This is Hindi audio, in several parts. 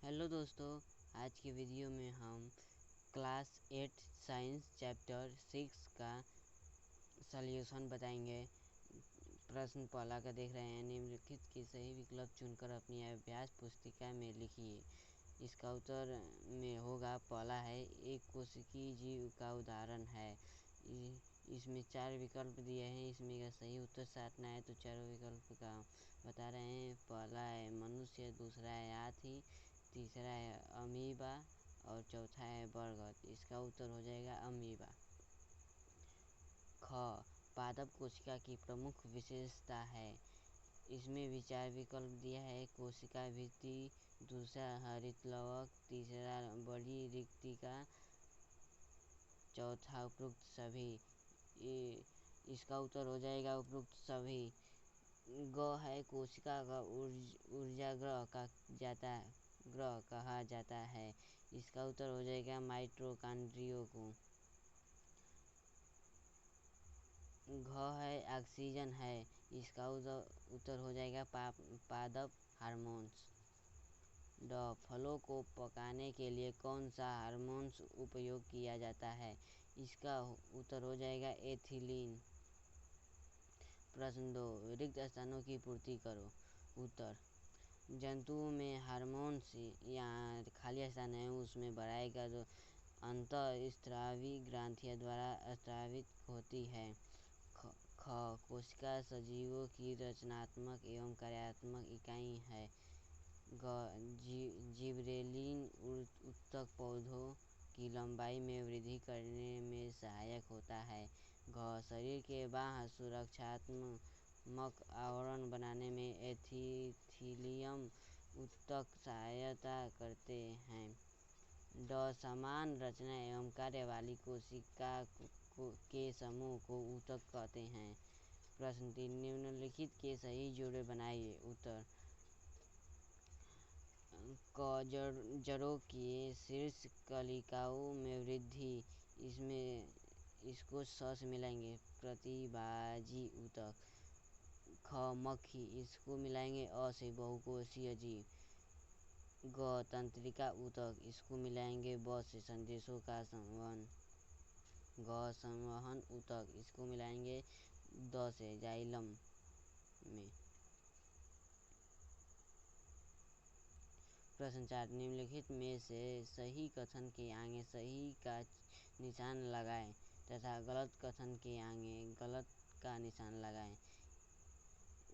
हेलो दोस्तों, आज की वीडियो में हम क्लास 8 साइंस चैप्टर 6 का सॉल्यूशन बताएंगे। प्रश्न पहला का देख रहे हैं, निम्नलिखित के सही विकल्प चुनकर अपनी अभ्यास पुस्तिका में लिखिए। इसका उत्तर में होगा पहला है, एक कोशिकीय जीव का उदाहरण है। इसमें 4 विकल्प दिए हैं, इसमें का सही उत्तर साधना है तो चारों विकल्प का बता रहे हैं। पहला है मनुष्य, दूसरा है हाथी, तीसरा है अमीबा और चौथा है बरगद। इसका उत्तर हो जाएगा अमीबा। ख, पादप कोशिका की प्रमुख विशेषता है। इसमें भी 4 विकल्प दिया है, कोशिका भित्ति, दूसरा हरितलवक, तीसरा बड़ी रिक्तिका, चौथा उपरोक्त सभी। इसका उत्तर हो जाएगा उपरोक्त सभी। ग है, कोशिका का ऊर्जा ग्रह कहा जाता है। इसका उत्तर हो जाएगा माइटोकॉन्ड्रिया को। घ है, ऑक्सीजन है। इसका उत्तर हो जाएगा पादप हार्मोन्स। ड, फलों को पकाने के लिए कौन सा हार्मोन्स उपयोग किया जाता है। इसका उत्तर हो जाएगा एथिलीन। प्रश्न 2, रिक्त स्थानों की पूर्ति करो। उत्तर, जंतुओं में हार्मोन्स या खाली स्थान है उसमें बढ़ाएगा जो अंतःस्रावी ग्रंथियों द्वारा स्रावित होती है। ख, कोशिका सजीवों की रचनात्मक एवं कार्यात्मक इकाई है। जिबरेलिन उत्तक पौधों की लंबाई में वृद्धि करने में सहायक होता है। घ, शरीर के बाह्य सुरक्षात्मक आवरण बनाने में एथिलीयम उत्तक सहायता करते हैं। ड, समान रचना एवं कार्य वाली कोशिका के समूह को ऊतक कहते हैं। प्रश्न 3, निम्नलिखित के सही जोड़े बनाइए। उत्तर, क, जड़ों की शीर्ष कलिकाओं में वृद्धि, इसको स से मिलाएंगे प्रतिभाजी ऊतक। ख, मक्खी, इसको मिलाएंगे अ से बहुकोशीय जीव। ग, तंत्रिका ऊतक, इसको मिलाएंगे ब से संदेशों का संवहन। घ, संवहन ऊतक, इसको मिलाएंगे द से जाइलम में। प्रश्न 4, निम्नलिखित में से सही कथन के आगे सही का निशान लगाएं तथा गलत कथन के आगे गलत का निशान लगाएं।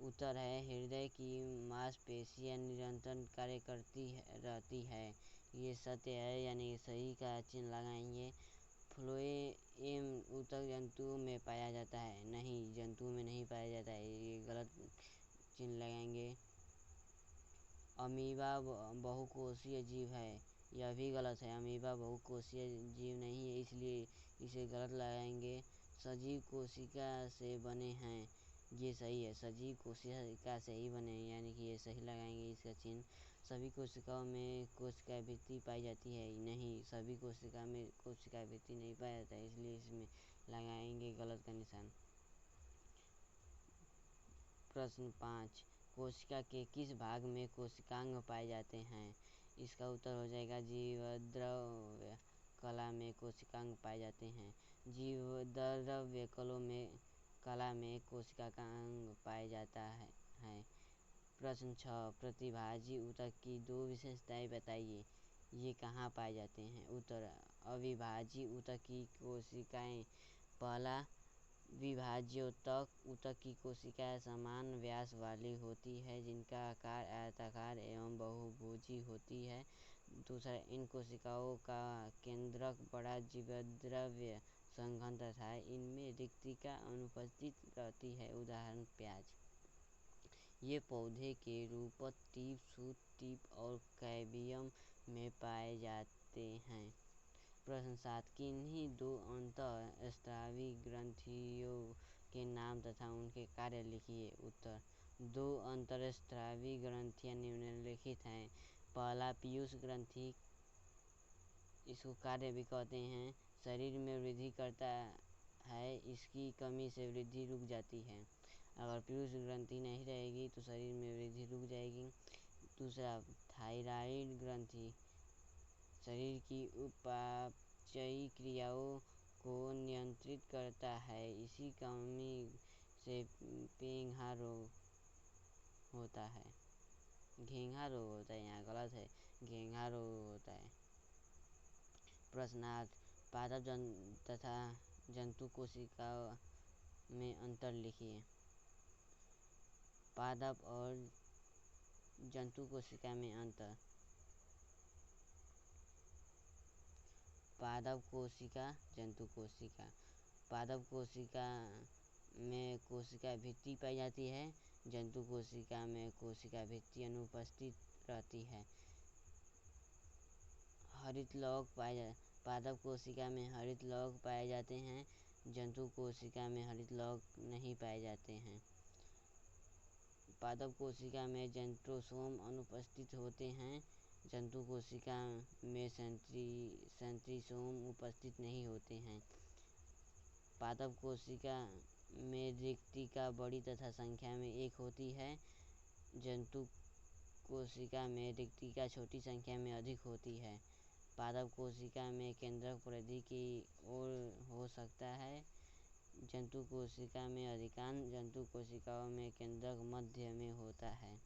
उत्तर है, हृदय की मांसपेशियां निरंतर कार्य करती रहती है। ये सत्य है, यानी सही का चिन्ह लगाएंगे। फ्लोएम ऊतक जंतुओं में पाया जाता है, नहीं, जंतुओं में नहीं पाया जाता है, ये गलत चिन्ह लगाएंगे। अमीबा बहुकोशीय जीव है, यह भी गलत है, अमीबा बहुकोशीय जीव नहीं है, इसलिए इसे गलत लगाएंगे। सजीव कोशिका से बने हैं, ये सही है, सजीव कोशिका से ही बने हैं, यानी कि ये सही लगाएंगे इसका चिन्ह। सभी कोशिकाओं में कोशिका भित्ति पाई जाती है, नहीं, सभी कोशिका में कोशिका भित्ति नहीं पाया जाता है, इसलिए इसमें लगाएंगे गलत का निशान। प्रश्न 5, कोशिका के किस भाग में कोशिकांग पाए जाते हैं। इसका उत्तर हो जाएगा जीवद्रव्य कला में कोशिकांग पाए जाते हैं। जीवद्रव्य कला में कोशिकांग पाया जाता है। प्रश्न 6, प्रतिभाजी ऊतक की 2 विशेषताएं बताइए, ये कहाँ पाए जाते हैं। उत्तर, अविभाज्य ऊतक की कोशिकाएं। पहला, विभाज्योतक ऊतक की कोशिकाएं समान व्यास वाली होती है, जिनका आकार आयताकार एवं बहुभुजी होती है। दूसरा, इन कोशिकाओं का केंद्रक बड़ा जीवद्रव्य संघन तथा इनमें रिक्तिका अनुपस्थित रहती है, उदाहरण प्याज। ये पौधे के रूपक टिप, शूट टिप और कैबियम में पाए जाते हैं। प्रश्न 7, किन्हीं 2 अंतःस्रावी ग्रंथियों के नाम तथा उनके कार्य लिखिए। उत्तर, 2 अंतःस्रावी ग्रंथियां निम्नलिखित हैं। पहला, पीयूष ग्रंथि, इसको कार्य भी कहते हैं, शरीर में वृद्धि करता है, इसकी कमी से वृद्धि रुक जाती है। अगर पीयूष ग्रंथि नहीं रहेगी तो शरीर में वृद्धि रुक जाएगी। दूसरा, थायराइड ग्रंथि शरीर की उपापचयी क्रियाओं को नियंत्रित करता है। इसी कमी से पेंघा रोग होता है। घेंघा रोग होता है, यहाँ गलत है, घेंघा रोग होता है। प्रश्नार्थ, पादप तथा जंतु कोशिका में अंतर लिखिए। पादप और जंतु कोशिका में अंतर। पादप कोशिका, जंतु कोशिका। पादप कोशिका में कोशिका भित्ति पाई जाती है, जंतु कोशिका में कोशिका भित्ति अनुपस्थित रहती है। हरित लौक पादप कोशिका में हरित लौक पाए जाते हैं, जंतु कोशिका में हरित लौक नहीं पाए जाते हैं। पादप कोशिका में जेंट्रोसोम अनुपस्थित होते हैं, जंतु कोशिका में सेंट्रीसोम उपस्थित नहीं होते हैं। पादप कोशिका में रिक्तिका बड़ी तथा संख्या में एक होती है, जंतु कोशिका में रिक्तिका छोटी संख्या में अधिक होती है। पादप कोशिका में केंद्रक परिधि की ओर हो सकता है, जंतु कोशिका में अधिकांश जंतु कोशिकाओं में केंद्रक मध्य में होता है।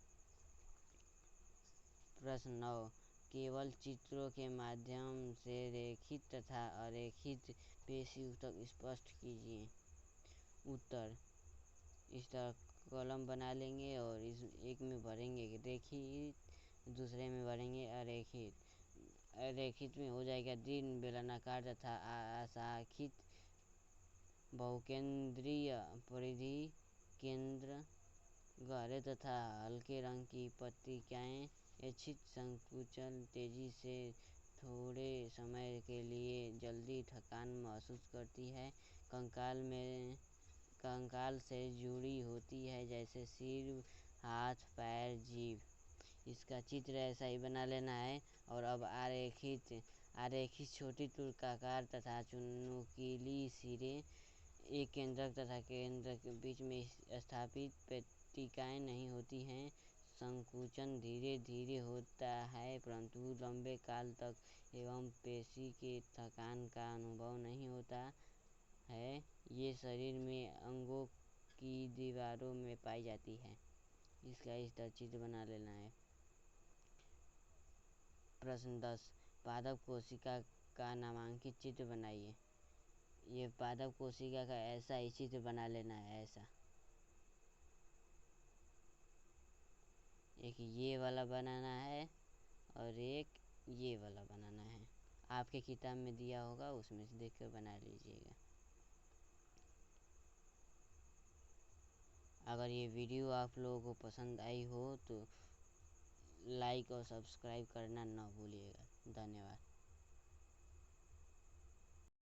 प्रश्न 9, केवल चित्रों के माध्यम से रेखित तथा अरेखित पेशियों तक स्पष्ट कीजिए। उत्तर, इस तरह कॉलम बना लेंगे और इस एक में भरेंगे रेखित, दूसरे में भरेंगे अरेखित। अरेखित में हो जाएगा दीर्घ बेलनाकार तथा अशाखित बहुकेंद्रीय परिधि, केंद्र गहरे तथा हल्के रंग की पट्टिकाएं, इच्छित संकुचन, तेजी से थोड़े समय के लिए जल्दी थकान महसूस करती है, कंकाल से जुड़ी होती है, जैसे सिर, हाथ, पैर, जीभ। इसका चित्र ऐसा ही बना लेना है। और अब आरेखित छोटी तुर्काकार तथा चुनुकीली सिरे, एक केंद्रक तथा केंद्र के बीच में स्थापित पट्टिकाएं नहीं होती हैं। संकुचन धीरे धीरे होता है, परंतु लंबे काल तक एवं पेशी के थकान का अनुभव नहीं होता है। ये शरीर में अंगों की दीवारों में पाई जाती है। इसका इस तरह चित्र बना लेना है। प्रश्न 10, पादप कोशिका का नामांकित चित्र बनाइए। ये पादप कोशिका का ऐसा ही चित्र बना लेना है। ऐसा एक ये वाला बनाना है और एक ये वाला बनाना है। आपके किताब में दिया होगा, उसमें से देखकर बना लीजिएगा। अगर ये वीडियो आप लोगों को पसंद आई हो तो लाइक और सब्सक्राइब करना न भूलिएगा। धन्यवाद।